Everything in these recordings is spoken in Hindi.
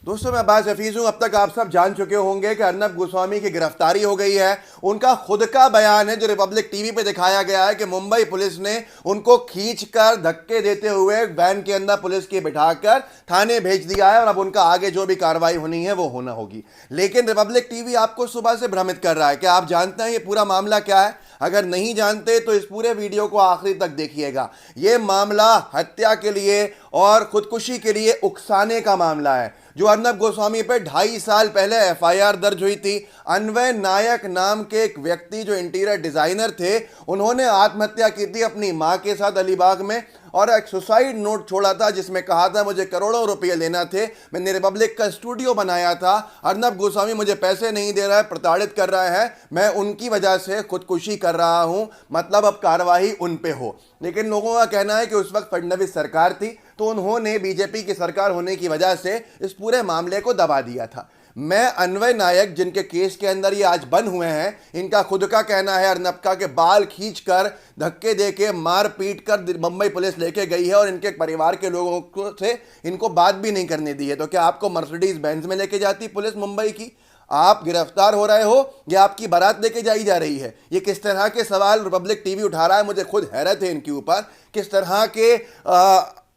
दोस्तों मैं अब्बास हफीज हूं। अब तक आप सब जान चुके होंगे कि अर्नब गोस्वामी की गिरफ्तारी हो गई है। उनका खुद का बयान है जो रिपब्लिक टीवी पे दिखाया गया है कि मुंबई पुलिस ने उनको खींचकर धक्के देते हुए वैन के अंदर पुलिस के बिठाकर थाने भेज दिया है और अब उनका आगे जो भी कार्रवाई होनी है वो होना होगी। लेकिन रिपब्लिक टीवी आपको सुबह से भ्रमित कर रहा है। क्या आप जानते हैं ये पूरा मामला क्या है? अगर नहीं जानते तो इस पूरे वीडियो को आखिरी तक देखिएगा। यह मामला हत्या के लिए और खुदकुशी के लिए उकसाने का मामला है जो अर्नब गोस्वामी पे 2.5 साल पहले एफआईआर दर्ज हुई थी। अन्वय नायक नाम के एक व्यक्ति जो इंटीरियर डिजाइनर थे, उन्होंने आत्महत्या की थी अपनी मां के साथ अलीबाग में और एक सुसाइड नोट छोड़ा था जिसमें कहा था मुझे करोड़ों रुपए लेना थे, मैंने रिपब्लिक का स्टूडियो बनाया था, अर्नब गोस्वामी मुझे पैसे नहीं दे रहा है, प्रताड़ित कर रहा है, मैं उनकी वजह से खुदकुशी कर रहा हूं, मतलब अब कार्रवाई उन पे हो। लेकिन लोगों का कहना है कि उस वक्त फडणवीस सरकार थी तो उन्होंने बीजेपी की सरकार होने की वजह से इस पूरे मामले को दबा दिया था। मैं अन्वय नायक जिनके केस के अंदर ये आज बंद हुए हैं, इनका खुद का कहना है अर्नब का कि बाल खींचकर धक्के देके मार पीट कर मुंबई पुलिस लेके गई है और इनके परिवार के लोगों को से इनको बात भी नहीं करने दी है। तो क्या आपको मर्सिडीज बेंज में लेके जाती पुलिस मुंबई की? आप गिरफ्तार हो रहे हो या आपकी बारात लेके जाई जा रही है? ये किस तरह के सवाल रिपब्लिक टीवी उठा रहा है, मुझे खुद हैरत है इनके ऊपर। किस तरह के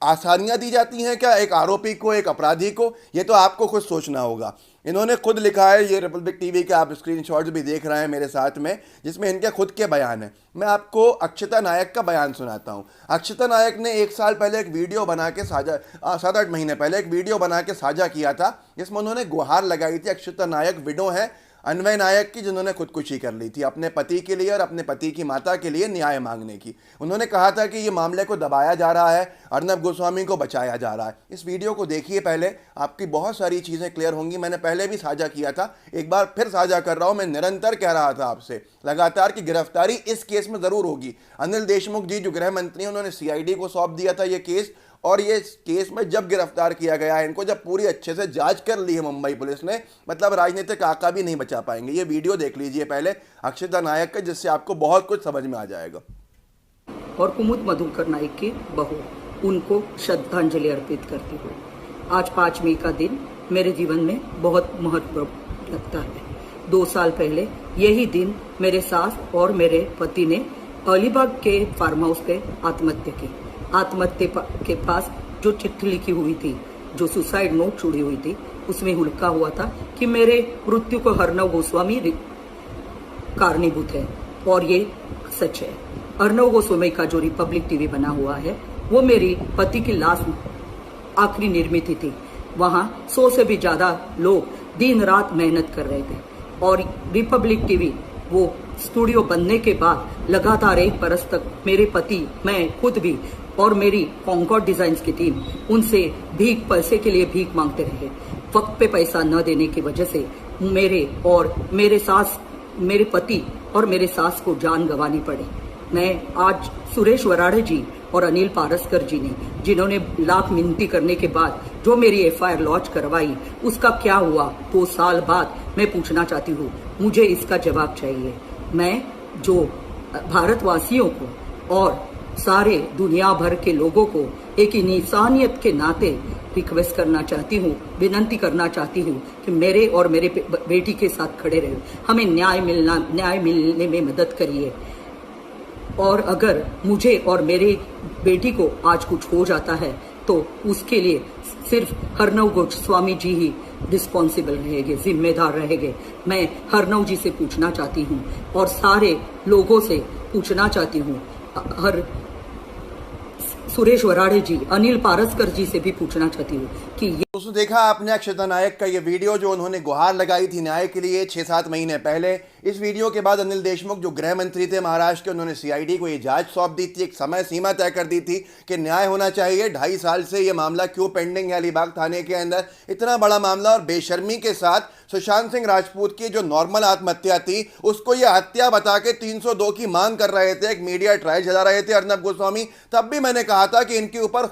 आसानियां दी जाती हैं क्या एक आरोपी को, एक अपराधी को? ये तो आपको खुद सोचना होगा। इन्होंने खुद लिखा है, ये रिपब्लिक टीवी के आप स्क्रीनशॉट्स भी देख रहे हैं मेरे साथ में, जिसमें इनके खुद के बयान हैं। मैं आपको अक्षता नायक का बयान सुनाता हूं। अक्षता नायक ने 1 साल पहले एक वीडियो बना के साझा 7-8 महीने पहले एक वीडियो बना के साझा किया था जिसमें उन्होंने गुहार लगाई थी। अक्षता नायक विडो है अन्वय नायक की जिन्होंने खुदकुशी कर ली थी अपने पति के लिए और अपने पति की माता के लिए न्याय मांगने की। उन्होंने कहा था कि ये मामले को दबाया जा रहा है, अर्नब गोस्वामी को बचाया जा रहा है। इस वीडियो को देखिए पहले, आपकी बहुत सारी चीज़ें क्लियर होंगी। मैंने पहले भी साझा किया था, एक बार फिर साझा कर रहा हूँ। मैं निरंतर कह रहा था आपसे लगातार कि गिरफ्तारी इस केस में ज़रूर होगी। अनिल देशमुख जी जो गृह मंत्री हैं, उन्होंने सीआईडी को सौंप दिया था ये केस, और ये केस में जब गिरफ्तार किया गया है इनको, जब पूरी अच्छे से जांच कर ली है मुंबई पुलिस ने, मतलब राजनीतिक आका भी नहीं बचा पाएंगे। ये वीडियो देख लीजिए पहले अक्षता नायक का, जिससे आपको बहुत कुछ समझ में आ जाएगा। और कुमुद मधुकर नायक की बहू, उनको श्रद्धांजलि अर्पित करती हूँ। आज 5 मई का दिन मेरे जीवन में बहुत महत्व रखता है। 2 साल पहले यही दिन मेरे सास और मेरे पति ने अलीबाग के फार्म हाउस पे आत्महत्या की। आत्महत्या के पास जो चिट्ठी लिखी हुई थी, जो सुसाइड नोट छुड़ी हुई थी, उसमें लिखा हुआ था कि मेरे मृत्यु को अर्नब गोस्वामी कारणीभूत है, और ये सच है। अर्नब गोस्वामी का जो रिपब्लिक टीवी बना हुआ है वो मेरी पति की लाश आखिरी निर्मित थी। वहां 100 से भी ज्यादा लोग दिन रात मेहनत कर रहे थे और रिपब्लिक टीवी वो स्टूडियो बनने के बाद लगातार 1 बरस तक मेरे पति, मैं खुद भी और मेरी कॉन्कॉर्ड डिजाइन्स की टीम उनसे पैसे के लिए भीख मांगते रहे। वक्त पे पैसा न देने की वजह से मेरे पति और मेरे सास को जान गंवानी पड़ी। मैं आज सुरेश वराड़े जी और अनिल पारस्कर जी ने, जिन्होंने लाख मिन्नती करने के बाद जो मेरी एफआईआर लॉन्च करवाई, उसका क्या हुआ 2 साल बाद, मैं पूछना चाहती हूँ। मुझे इसका जवाब चाहिए। मैं जो भारतवासियों को और सारे दुनिया भर के लोगों को एक इंसानियत के नाते रिक्वेस्ट करना चाहती हूँ, विनंती करना चाहती हूँ कि मेरे और मेरे बेटी के साथ खड़े रहे, हमें न्याय मिलने में मदद करिए। और अगर मुझे और मेरी बेटी को आज कुछ हो जाता है तो उसके लिए सिर्फ अर्नब गोस्वामी जी ही रिस्पॉन्सिबल रहेंगे, जिम्मेदार रहेंगे। मैं अर्नब जी से पूछना चाहती हूँ और सारे लोगों से पूछना चाहती हूँ, सुरेश वराड़े जी, अनिल पारस्कर जी से भी पूछना चाहती हूँ कि दोस्तों देखा आपने अक्षता नायक का ये वीडियो जो उन्होंने गुहार लगाई थी न्याय के लिए 6-7 महीने पहले। इस वीडियो के बाद अनिल देशमुख जो गृह मंत्री थे महाराष्ट्र के, उन्होंने सीआईडी को ये जांच सौंप दी थी, एक समय सीमा तय कर दी थी कि न्याय होना चाहिए। 2.5 साल से ये मामला क्यों पेंडिंग है अलीबाग थाने के अंदर, इतना बड़ा मामला, और बेशर्मी के साथ सुशांत सिंह राजपूत की जो नॉर्मल आत्महत्या थी उसको ये हत्या बता के 302 की मांग कर रहे थे, एक मीडिया ट्रायल चला रहे थे अर्नब गोस्वामी। तब भी मैंने कहा था कि इनके ऊपर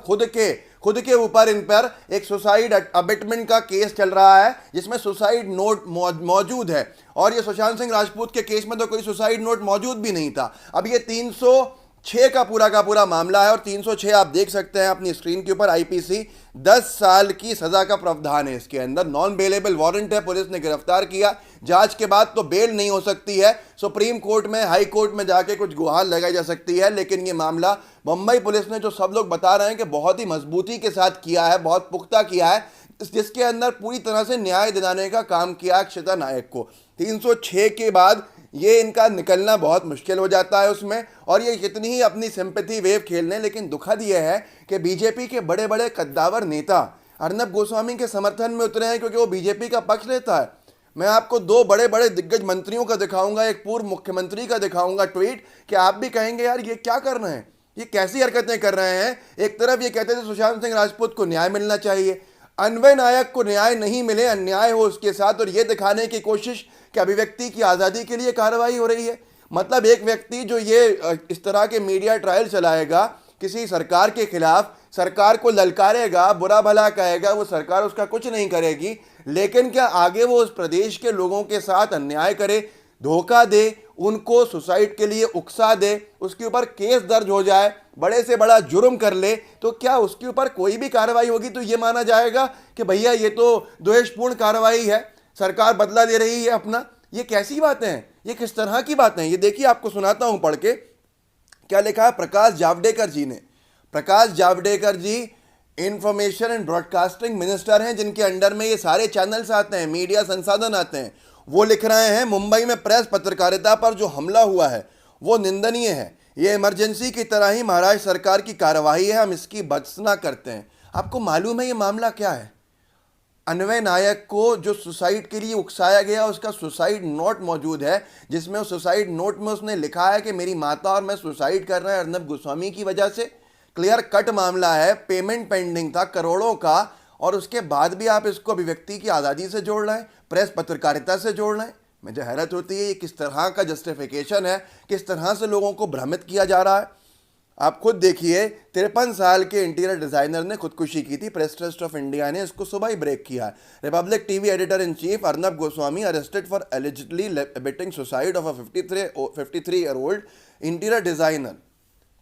खुद के ऊपर इन पर एक सुसाइड अबेटमेंट का केस चल रहा है जिसमें सुसाइड नोट मौजूद है, और ये सुशांत सिंह राजपूत के केस में तो कोई सुसाइड नोट मौजूद भी नहीं था। अब ये 300 306 का पूरा मामला है और 306 आप देख सकते हैं अपनी स्क्रीन के ऊपर। आईपीसी 10 साल की सजा का प्रावधान है इसके अंदर। नॉन बेलेबल वारंट है, पुलिस ने गिरफ्तार किया, जांच के बाद तो बेल नहीं हो सकती है, सुप्रीम कोर्ट में, हाई कोर्ट में जाके कुछ गुहार लगाई जा सकती है, लेकिन ये मामला मुंबई पुलिस ने, जो सब लोग बता रहे हैं कि बहुत ही मजबूती के साथ किया है, बहुत पुख्ता किया है, जिसके अंदर पूरी तरह से न्याय दिलाने का काम किया अक्षता नायक को। 306 के बाद ये इनका निकलना बहुत मुश्किल हो जाता है उसमें, और ये कितनी ही अपनी सिंपैथी वेव खेल लें, लेकिन दुखद ये है कि बीजेपी के बड़े बड़े कद्दावर नेता अर्नब गोस्वामी के समर्थन में उतरे हैं क्योंकि वो बीजेपी का पक्ष लेता है। मैं आपको 2 बड़े बड़े दिग्गज मंत्रियों का दिखाऊंगा, एक पूर्व मुख्यमंत्री का दिखाऊंगा ट्वीट, कि आप भी कहेंगे यार ये क्या कर रहे हैं, ये कैसी हरकतें कर रहे हैं। एक तरफ ये कहते थे सुशांत सिंह राजपूत को न्याय मिलना चाहिए, अन्वय नायक को न्याय नहीं मिले, अन्याय हो उसके साथ, और ये दिखाने की कोशिश कि अभिव्यक्ति की आज़ादी के लिए कार्रवाई हो रही है। मतलब एक व्यक्ति जो ये इस तरह के मीडिया ट्रायल चलाएगा किसी सरकार के खिलाफ, सरकार को ललकारेगा, बुरा भला कहेगा, वो सरकार उसका कुछ नहीं करेगी, लेकिन क्या आगे वो उस प्रदेश के लोगों के साथ अन्याय करे, धोखा दे, उनको सुसाइड के लिए उकसा दे, उसके ऊपर केस दर्ज हो जाए, बड़े से बड़ा जुर्म कर ले, तो क्या उसके ऊपर कोई भी कार्रवाई होगी तो ये माना जाएगा कि भैया ये तो द्वेषपूर्ण कार्रवाई है, सरकार बदला ले रही है अपना। ये कैसी बातें हैं, ये किस तरह की बातें हैं? ये देखिए, आपको सुनाता हूं पढ़ के क्या लिखा है प्रकाश जावड़ेकर जी ने। प्रकाश जावड़ेकर जी इंफॉर्मेशन एंड ब्रॉडकास्टिंग मिनिस्टर हैं, जिनके अंडर में ये सारे चैनल्स आते हैं, मीडिया संसाधन आते हैं। वो लिख रहे हैं मुंबई में प्रेस पत्रकारिता पर जो हमला हुआ है वो निंदनीय है, ये इमरजेंसी की तरह ही महाराष्ट्र सरकार की कार्रवाई है, हम इसकी भर्त्सना करते हैं। आपको मालूम है ये मामला क्या है? अन्वय नायक को जो सुसाइड के लिए उकसाया गया, उसका सुसाइड नोट मौजूद है, जिसमें उस सुसाइड नोट में उसने लिखा है कि मेरी माता और मैं सुसाइड कर रहे हैं अर्नब गोस्वामी की वजह से। क्लियर कट मामला है, पेमेंट पेंडिंग था करोड़ों का, और उसके बाद भी आप इसको अभिव्यक्ति की आज़ादी से जोड़ रहे हैं, प्रेस पत्रकारिता से जोड़ रहे हैं। मुझे हैरत होती है ये किस तरह का जस्टिफिकेशन है, किस तरह से लोगों को भ्रमित किया जा रहा है। आप खुद देखिए, 53 साल के इंटीरियर डिजाइनर ने खुदकुशी की थी, प्रेस ट्रस्ट ऑफ इंडिया ने इसको सुबह ही ब्रेक किया है। Republic TV editor in chief Arnab Goswami arrested for allegedly abetting suicide of a 53 year old interior designer.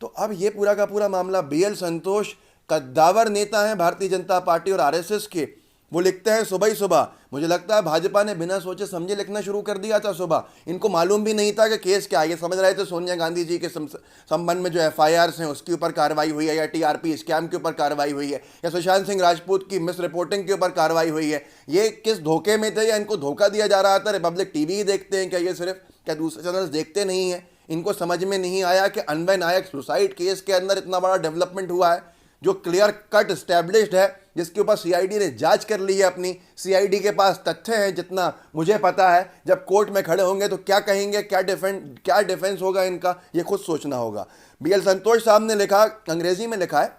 तो अब ये पूरा का पूरा मामला BL संतोष, कद्दावर नेता हैं भारतीय जनता पार्टी और RSS के, वो लिखते हैं सुबह ही सुबह। मुझे लगता है भाजपा ने बिना सोचे समझे लिखना शुरू कर दिया था सुबह। इनको मालूम भी नहीं था कि केस क्या है, ये समझ रहे थे सोनिया गांधी जी के संबंध में जो FIRs हैं उसके ऊपर कार्रवाई हुई है, या TRP स्कैम के ऊपर कार्रवाई हुई है, या सुशांत सिंह राजपूत की मिस रिपोर्टिंग के ऊपर कार्रवाई हुई है। ये किस धोखे में थे, या इनको धोखा दिया जा रहा था? रिपब्लिक टीवी ही देखते हैं क्या ये सिर्फ? क्या दूसरे चैनल्स देखते नहीं हैं? इनको समझ में नहीं आया कि अन्वय नायक सुसाइड केस के अंदर इतना बड़ा डेवलपमेंट हुआ है जो क्लियर कट स्टैब्लिश्ड है, जिसके ऊपर CID ने जांच कर ली है अपनी। CID के पास तथ्य हैं, जितना मुझे पता है। जब कोर्ट में खड़े होंगे तो क्या कहेंगे, क्या डिफेंस होगा इनका, ये खुद सोचना होगा। BL संतोष साहब ने लिखा, अंग्रेजी में लिखा है,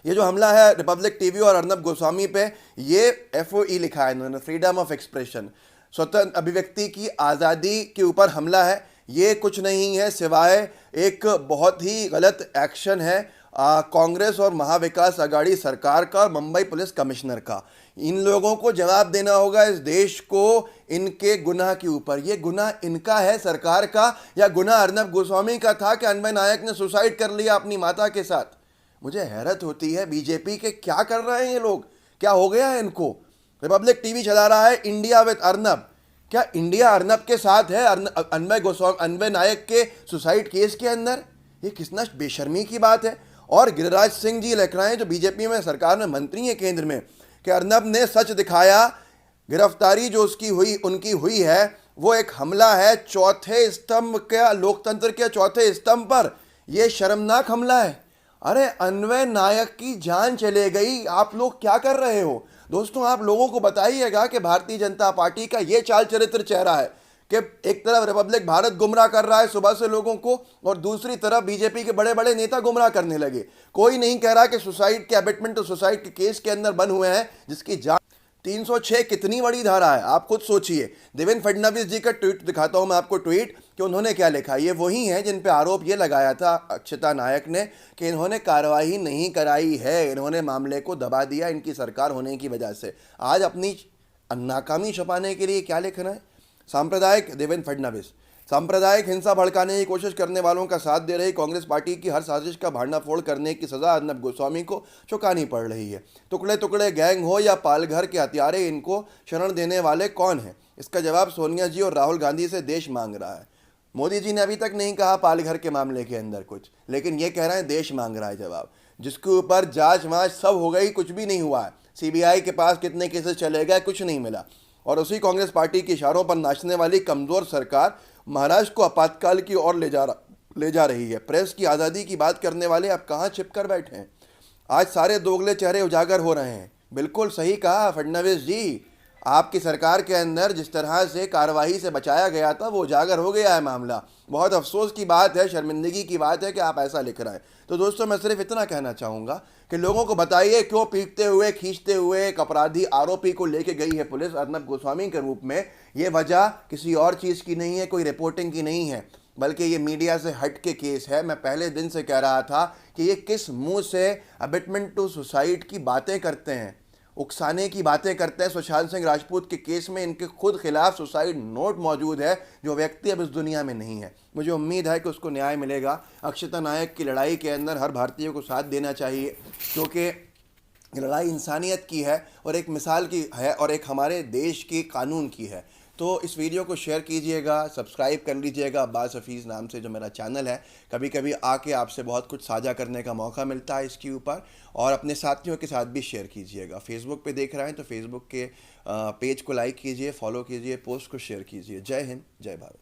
ये जो हमला है रिपब्लिक टीवी और अर्नब गोस्वामी पे, ये FOE लिखा है इन्होंने, फ्रीडम ऑफ एक्सप्रेशन, स्वतंत्र अभिव्यक्ति की आज़ादी के ऊपर हमला है। ये कुछ नहीं है सिवाय एक बहुत ही गलत एक्शन है कांग्रेस और महाविकास आघाड़ी सरकार का और मुंबई पुलिस कमिश्नर का। इन लोगों को जवाब देना होगा इस देश को इनके गुनाह के ऊपर। ये गुनाह इनका है, सरकार का, या गुनाह अर्नब गोस्वामी का था कि अन्वय नायक ने सुसाइड कर लिया अपनी माता के साथ? मुझे हैरत होती है बीजेपी के, क्या कर रहे हैं ये लोग, क्या हो गया है इनको? रिपब्लिक टीवी चला रहा है इंडिया विद अर्नब। क्या इंडिया अर्नब के साथ है अन्वय नायक के सुसाइड केस के अंदर? ये कितना बेशर्मी की बात है। और गिरिराज सिंह जी लिख रहे हैं, जो बीजेपी में सरकार में मंत्री है केंद्र में, कि अर्नब ने सच दिखाया, गिरफ्तारी जो उसकी हुई उनकी हुई है वो एक हमला है चौथे स्तंभ के, लोकतंत्र के चौथे स्तंभ पर। यह शर्मनाक हमला है। अरे अन्वय नायक की जान चले गई, आप लोग क्या कर रहे हो? दोस्तों, आप लोगों को बताइएगा कि भारतीय जनता पार्टी का ये चाल चरित्र चेहरा है कि एक तरफ रिपब्लिक भारत गुमराह कर रहा है सुबह से लोगों को, और दूसरी तरफ बीजेपी के बड़े बड़े नेता गुमराह करने लगे। कोई नहीं कह रहा कि सुसाइड के अबेटमेंट और सुसाइड के केस के अंदर बन हुए हैं, जिसकी जांच 306 कितनी बड़ी धारा है, आप खुद सोचिए। देवेंद्र फडणवीस जी का ट्वीट दिखाता हूं मैं आपको, ट्वीट कि उन्होंने क्या लिखा। ये वही हैं जिन पे आरोप ये लगाया था अक्षता नायक ने कि इन्होंने कार्रवाई नहीं कराई है, इन्होंने मामले को दबा दिया इनकी सरकार होने की वजह से। आज अपनी नाकामी छुपाने के लिए क्या लिख रहे हैं? सांप्रदायिक देवेंद्र फडणवीस, सांप्रदायिक हिंसा भड़काने की कोशिश करने वालों का साथ दे रही कांग्रेस पार्टी की हर साजिश का भांडाफोड़ करने की सजा अर्नब गोस्वामी को चुकानी पड़ रही है। टुकड़े टुकड़े गैंग हो या पालघर के हत्यारे, इनको शरण देने वाले कौन हैं? इसका जवाब सोनिया जी और राहुल गांधी से देश मांग रहा है। मोदी जी ने अभी तक नहीं कहा पालघर के मामले के अंदर कुछ, लेकिन ये कह रहे हैं देश मांग रहा है जवाब, जिसके ऊपर जांच वाँच सब हो गई, कुछ भी नहीं हुआ है। सीबीआई के पास कितने केसेस चले गए, कुछ नहीं मिला। और उसी कांग्रेस पार्टी के इशारों पर नाचने वाली कमजोर सरकार महाराष्ट्र को आपातकाल की ओर ले जा रही है। प्रेस की आज़ादी की बात करने वाले अब कहाँ छिप कर बैठे हैं? आज सारे दोगले चेहरे उजागर हो रहे हैं। बिल्कुल सही कहा फडणवीस जी, आपकी सरकार के अंदर जिस तरह से कार्रवाई से बचाया गया था वो उजागर हो गया है मामला। बहुत अफसोस की बात है, शर्मिंदगी की बात है कि आप ऐसा लिख रहे हैं। तो दोस्तों, मैं सिर्फ इतना कहना चाहूँगा कि लोगों को बताइए क्यों पीटते हुए खींचते हुए एक अपराधी आरोपी को लेके गई है पुलिस अर्नब गोस्वामी के रूप में। ये वजह किसी और चीज़ की नहीं है, कोई रिपोर्टिंग की नहीं है, बल्कि ये मीडिया से हट के केस है। मैं पहले दिन से कह रहा था कि ये किस मुंह से अबेटमेंट टू सुसाइड की बातें करते हैं, उकसाने की बातें करते हैं। सुशांत सिंह राजपूत के केस में इनके खुद खिलाफ सुसाइड नोट मौजूद है, जो व्यक्ति अब इस दुनिया में नहीं है। मुझे उम्मीद है कि उसको न्याय मिलेगा। अक्षता नायक की लड़ाई के अंदर हर भारतीय को साथ देना चाहिए, क्योंकि लड़ाई इंसानियत की है और एक मिसाल की है और एक हमारे देश के कानून की है। तो इस वीडियो को शेयर कीजिएगा, सब्सक्राइब कर लीजिएगा। अब्बास हफीज़ नाम से जो मेरा चैनल है, कभी कभी आके आपसे बहुत कुछ साझा करने का मौका मिलता है इसके ऊपर, और अपने साथियों के साथ भी शेयर कीजिएगा। फेसबुक पे देख रहे हैं तो फेसबुक के पेज को लाइक कीजिए, फॉलो कीजिए, पोस्ट को शेयर कीजिए। जय हिंद, जय भारत।